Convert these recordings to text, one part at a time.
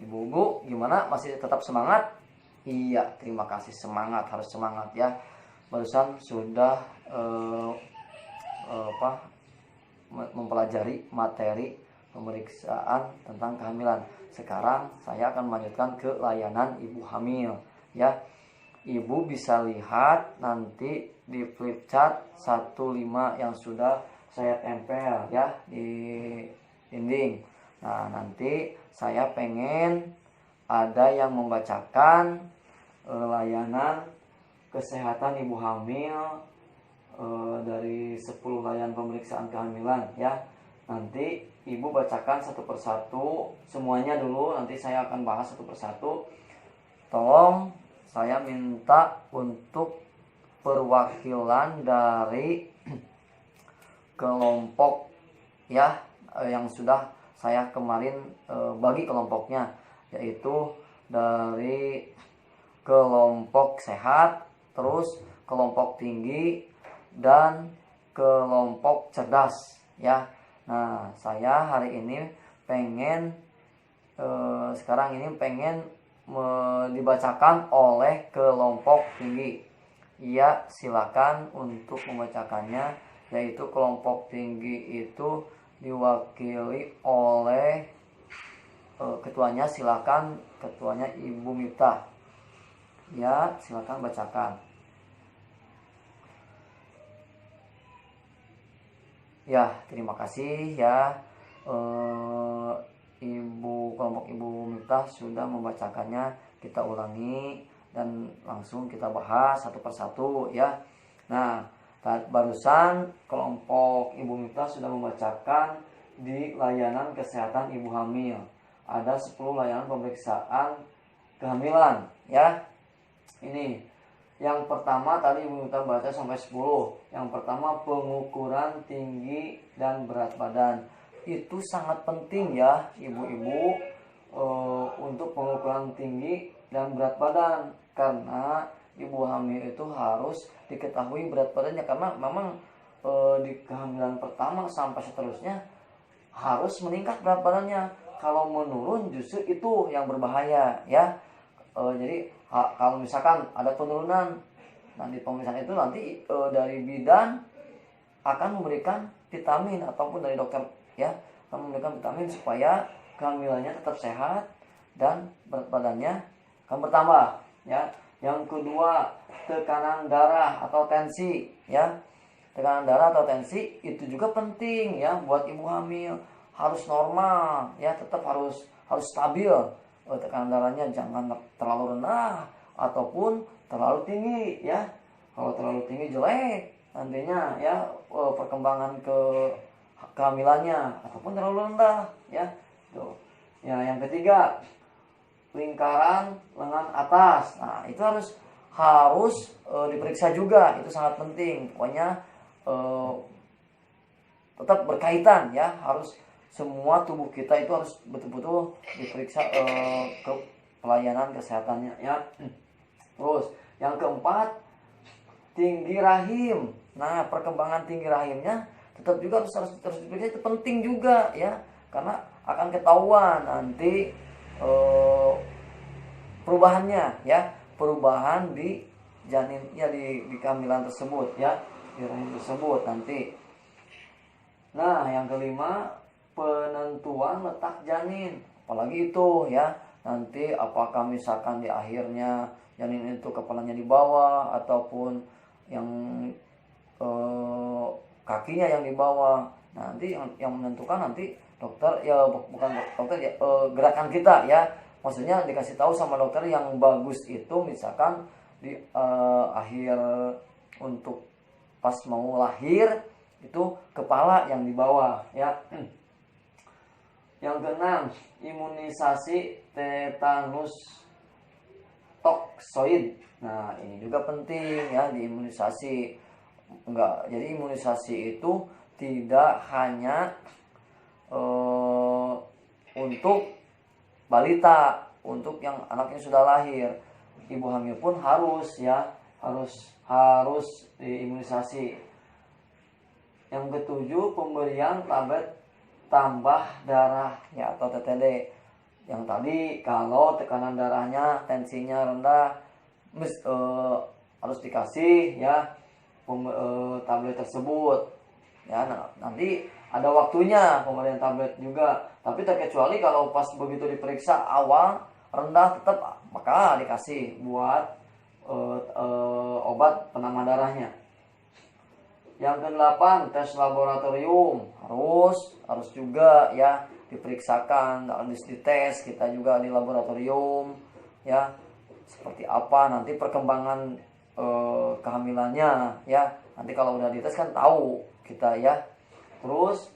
Ibu-ibu gimana, masih tetap semangat? Iya, terima kasih, semangat, harus semangat ya. Barusan sudah mempelajari materi pemeriksaan tentang kehamilan. Sekarang saya akan melanjutkan ke layanan ibu hamil ya. Ibu bisa lihat nanti di flip chart 15 yang sudah saya tempel ya di dinding. Nah, nanti saya pengen ada yang membacakan layanan kesehatan ibu hamil dari 10 layanan pemeriksaan kehamilan ya. Nanti ibu bacakan satu persatu semuanya dulu, nanti saya akan bahas satu persatu. Tolong saya minta untuk perwakilan dari kelompok ya yang sudah saya kemarin bagi kelompoknya, yaitu dari kelompok sehat, terus kelompok tinggi, dan kelompok cerdas ya. Nah, saya hari ini pengen sekarang ini pengen dibacakan oleh kelompok tinggi. Ya, silakan untuk membacakannya, yaitu kelompok tinggi itu diwakili oleh ketuanya. Silakan, ketuanya Ibu Miftah. Ya, silakan bacakan. Ya, terima kasih ya. Kelompok Ibu Miftah sudah membacakannya. Kita ulangi dan langsung kita bahas satu persatu ya. Nah, barusan kelompok Ibu Miftah sudah membacakan di layanan kesehatan ibu hamil. Ada 10 layanan pemeriksaan kehamilan ya. Ini yang pertama tadi Ibu Miftah baca sampai 10. Yang pertama pengukuran tinggi dan berat badan. Itu sangat penting ya ibu-ibu untuk pengukuran tinggi dan berat badan, karena ibu hamil itu harus diketahui berat badannya, karena memang di kehamilan pertama sampai seterusnya harus meningkat berat badannya. Kalau menurun justru itu yang berbahaya ya. Jadi kalau misalkan ada penurunan, nanti pemeriksaan itu nanti dari bidan akan memberikan vitamin, ataupun dari dokter ya akan memberikan vitamin supaya kehamilannya tetap sehat dan berat badannya akan bertambah ya. Yang kedua, tekanan darah atau tensi ya. Tekanan darah atau tensi itu juga penting ya buat ibu hamil, harus normal ya, tetap harus stabil. Tekanan darahnya jangan terlalu rendah ataupun terlalu tinggi ya. Kalau terlalu tinggi jelek nantinya ya perkembangan kehamilannya, ataupun terlalu rendah ya. Tuh. Ya, yang ketiga, lingkaran lengan atas. Nah, itu harus diperiksa juga, itu sangat penting. Pokoknya tetap berkaitan ya, harus semua tubuh kita itu harus betul-betul diperiksa ke pelayanan kesehatannya ya. Terus yang keempat, tinggi rahim. Nah, perkembangan tinggi rahimnya tetap juga harus diperiksa, itu penting juga ya, karena akan ketahuan nanti perubahannya ya, perubahan di janin ya, di kehamilan tersebut ya, di rahim tersebut nanti. Nah, yang kelima, penentuan letak janin. Apalagi itu ya, nanti apakah misalkan di akhirnya janin itu kepalanya di bawah, ataupun yang kakinya yang di bawah. Nanti yang menentukan nanti dokter ya, bukan dokter ya, gerakan kita ya. Maksudnya dikasih tahu sama dokter yang bagus itu misalkan di akhir untuk pas mau lahir itu kepala yang di bawah ya. Yang keenam, imunisasi tetanus toksoid. Nah, ini juga penting ya, diimunisasi. Jadi imunisasi itu tidak hanya untuk balita, untuk yang anaknya sudah lahir, ibu hamil pun harus ya, harus diimunisasi. Yang ketujuh, pemberian tablet tambah darah ya, atau TTD. yang tadi kalau tekanan darahnya, tensinya rendah, harus dikasih ya tablet tersebut ya. Nah, nanti ada waktunya pemberian tablet juga, tapi terkecuali kalau pas begitu diperiksa awal rendah tetap, maka dikasih buat obat penambah darahnya. Yang ke-8, tes laboratorium harus juga ya diperiksakan, harus dites kita juga di laboratorium ya, seperti apa nanti perkembangan kehamilannya ya. Nanti kalau udah dites kan tahu kita ya. Terus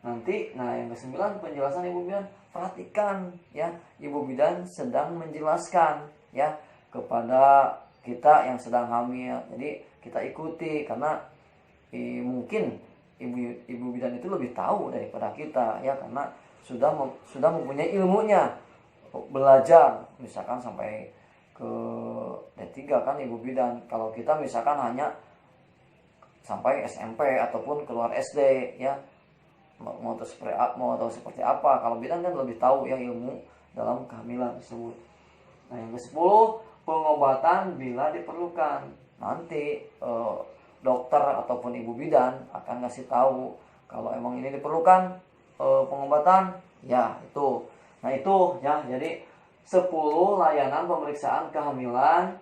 nanti, nah yang ke-9 penjelasan ibu bidan. Perhatikan ya, ibu bidan sedang menjelaskan ya kepada kita yang sedang hamil. Jadi kita ikuti, karena mungkin ibu bidan itu lebih tahu daripada kita ya, karena sudah mempunyai ilmunya, belajar misalkan sampai ke D3 kan ibu bidan. Kalau kita misalkan hanya sampai SMP ataupun keluar SD ya, mau tahu seperti apa. Kalau bidan kan lebih tahu ya ilmu dalam kehamilan tersebut. Nah yang ke-10, pengobatan bila diperlukan. Nanti dokter ataupun ibu bidan akan ngasih tahu kalau emang ini diperlukan pengobatan ya itu. Nah itu ya, jadi 10 layanan pemeriksaan kehamilan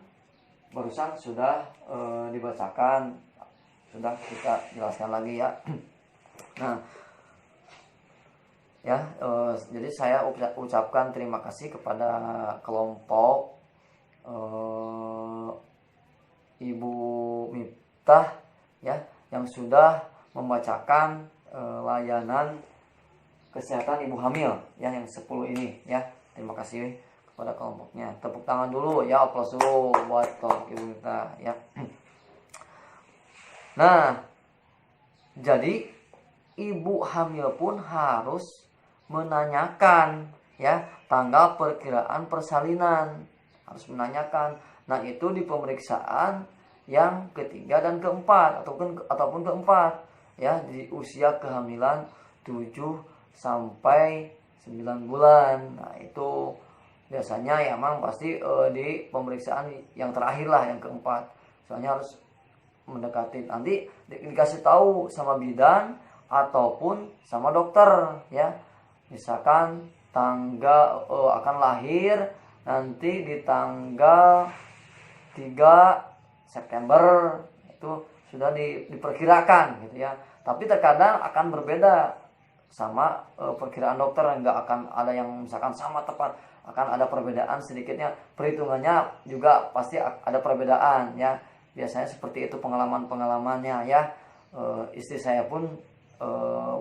barusan sudah dibacakan, sudah kita jelaskan lagi ya. Nah ya, jadi saya ucapkan terima kasih kepada kelompok Ibu Miftah ya, yang sudah membacakan layanan kesehatan ibu hamil ya yang 10 ini ya. Terima kasih kepada kelompoknya. Tepuk tangan dulu ya, aplaus dulu buat kelompok Ibu Miftah ya. Nah, jadi ibu hamil pun harus menanyakan ya tanggal perkiraan persalinan, harus menanyakan. Nah itu di pemeriksaan yang ketiga dan keempat ataupun keempat ya, di usia kehamilan 7 sampai 9 bulan. Nah itu biasanya ya emang pasti di pemeriksaan yang terakhir lah, yang keempat. Soalnya harus mendekati, nanti dikasih tahu sama bidan ataupun sama dokter ya. Misalkan tanggal akan lahir nanti di tanggal 3 September, itu sudah diperkirakan gitu ya. Tapi terkadang akan berbeda sama perkiraan dokter, nggak akan ada yang misalkan sama tepat, akan ada perbedaan sedikitnya, perhitungannya juga pasti ada perbedaan ya. Biasanya seperti itu pengalamannya ya. Istri saya pun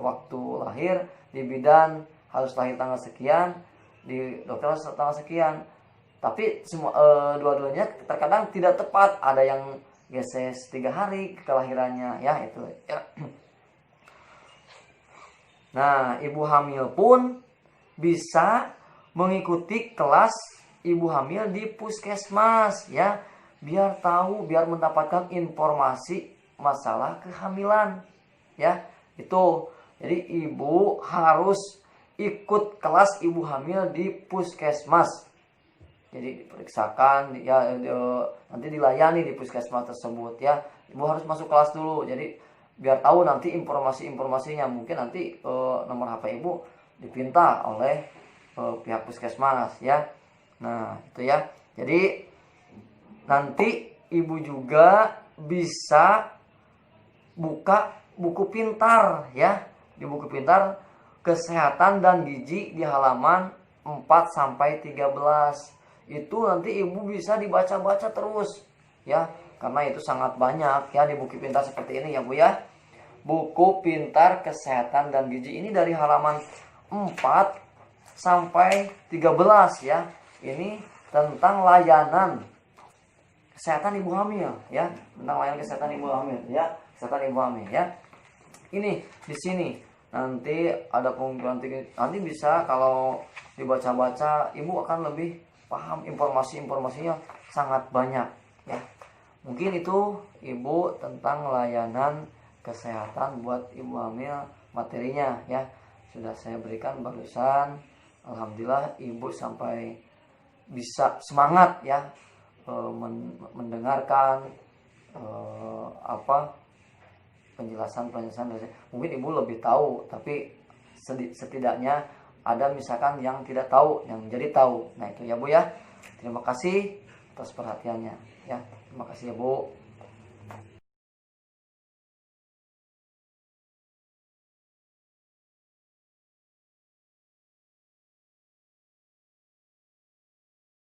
waktu lahir di bidan harus lahir tanggal sekian, di dokter harus tanggal sekian. Tapi semua dua-duanya terkadang tidak tepat, ada yang geses 3 hari kelahirannya ya itu ya. Nah, ibu hamil pun bisa mengikuti kelas ibu hamil di puskesmas ya, biar tahu, biar mendapatkan informasi masalah kehamilan ya. Itu jadi ibu harus ikut kelas ibu hamil di puskesmas. Jadi diperiksakan ya, nanti dilayani di puskesmas tersebut ya. Ibu harus masuk kelas dulu, jadi biar tahu nanti informasinya. Mungkin nanti nomor HP ibu dipinta oleh pihak puskesmas ya. Nah itu ya, jadi nanti ibu juga bisa buka buku pintar ya. Di buku pintar kesehatan dan gizi di halaman 4 sampai 13. Itu nanti ibu bisa dibaca-baca terus ya, karena itu sangat banyak ya di buku pintar seperti ini ya Bu ya. Buku pintar kesehatan dan gizi ini dari halaman 4 sampai 13 ya. Ini tentang layanan kesehatan ibu hamil ya, tentang layanan kesehatan ibu hamil ya, kesehatan ibu hamil ya. Ini di sini nanti ada pengumpulan, nanti bisa kalau dibaca-baca ibu akan lebih paham, informasinya sangat banyak ya. Mungkin itu ibu tentang layanan kesehatan buat ibu hamil, materinya ya sudah saya berikan barusan Alhamdulillah ibu sampai bisa semangat ya mendengarkan apa penjelasan dari mungkin ibu lebih tahu, tapi setidaknya ada misalkan yang tidak tahu yang jadi tahu. Nah itu ya Bu ya. Terima kasih atas perhatiannya ya. Terima kasih ya Bu.